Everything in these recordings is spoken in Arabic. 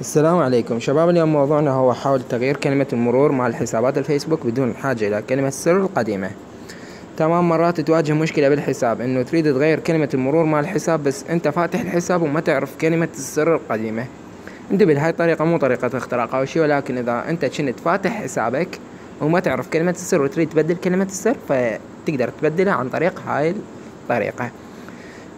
السلام عليكم شباب. اليوم موضوعنا هو حول تغيير كلمة المرور مع الحسابات الفيسبوك بدون الحاجة إلى كلمة السر القديمة. تمام، مرات تواجه مشكلة بالحساب إنه تريد تغير كلمة المرور مع الحساب بس أنت فاتح الحساب وما تعرف كلمة السر القديمة. انتبه، هاي الطريقة مو طريقة اختراق أو شي، ولكن إذا أنت كنت فاتح حسابك وما تعرف كلمة السر وتريد تبدل كلمة السر فتقدر تبدلها عن طريق هاي الطريقة.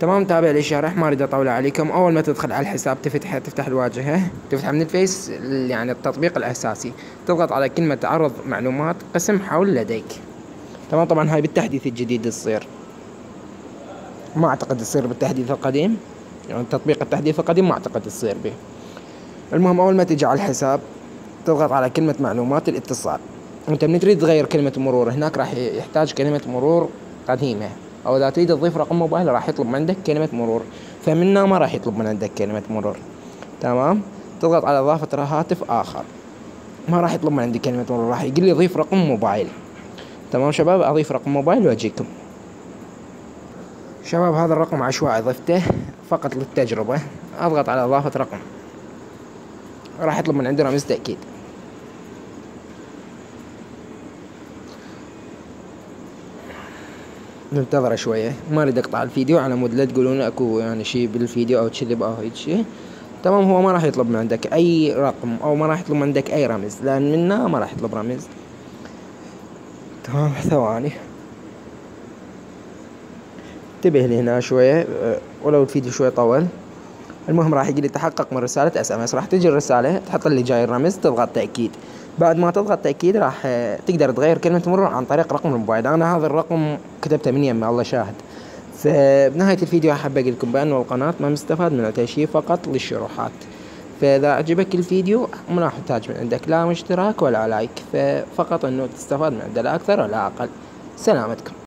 تمام، تابع لي الشرح، ما اريد اطول عليكم. اول ما تدخل على الحساب تفتح الواجهة، تفتح من الفيس يعني التطبيق الاساسي، تضغط على كلمة عرض معلومات قسم حول لديك. تمام، طبعا هاي بالتحديث الجديد تصير، ما اعتقد تصير بالتحديث القديم، يعني تطبيق التحديث القديم ما اعتقد تصير به. المهم، اول ما تيجي على الحساب تضغط على كلمة معلومات الاتصال. انت من تريد تغير كلمة مرور هناك راح يحتاج كلمة مرور قديمة، او اذا تريد تضيف رقم موبايل راح يطلب من عندك كلمة مرور، فمنا ما راح يطلب من عندك كلمة مرور. تمام، تضغط على اضافة هاتف اخر، ما راح يطلب من عندي كلمة مرور، راح يقول لي ضيف رقم موبايل. تمام شباب، اضيف رقم موبايل واجيكم. شباب هذا الرقم عشوائي ضفته فقط للتجربة. اضغط على اضافة رقم، راح يطلب من عندي رمز تأكيد. ننتظر شوية، ما اريد اقطع الفيديو على مود لا تقولون اكو يعني شي بالفيديو او كذب او هيك شي. تمام، هو ما راح يطلب من عندك اي رقم او ما راح يطلب من عندك اي رمز، لان منا ما راح يطلب رمز. تمام، ثواني، انتبه لي هنا شوية ولو الفيديو شوي طول. المهم راح يجي لي تحقق من رسالة اس ام اس، راح تجي الرسالة تحط اللي جاي الرمز، تضغط تأكيد. بعد ما تضغط تأكيد راح تقدر تغير كلمة مرور عن طريق رقم الموبايل. انا هذا الرقم كتبته من يمه، الله شاهد. فبنهاية الفيديو أحب أقول لكم بأنه القناة ما مستفاد من تشيء، فقط للشروحات. فإذا عجبك الفيديو ما يحتاج من عندك لا اشتراك ولا لايك، فقط أنه تستفاد من عنده لا أكثر ولا أقل. سلامتكم.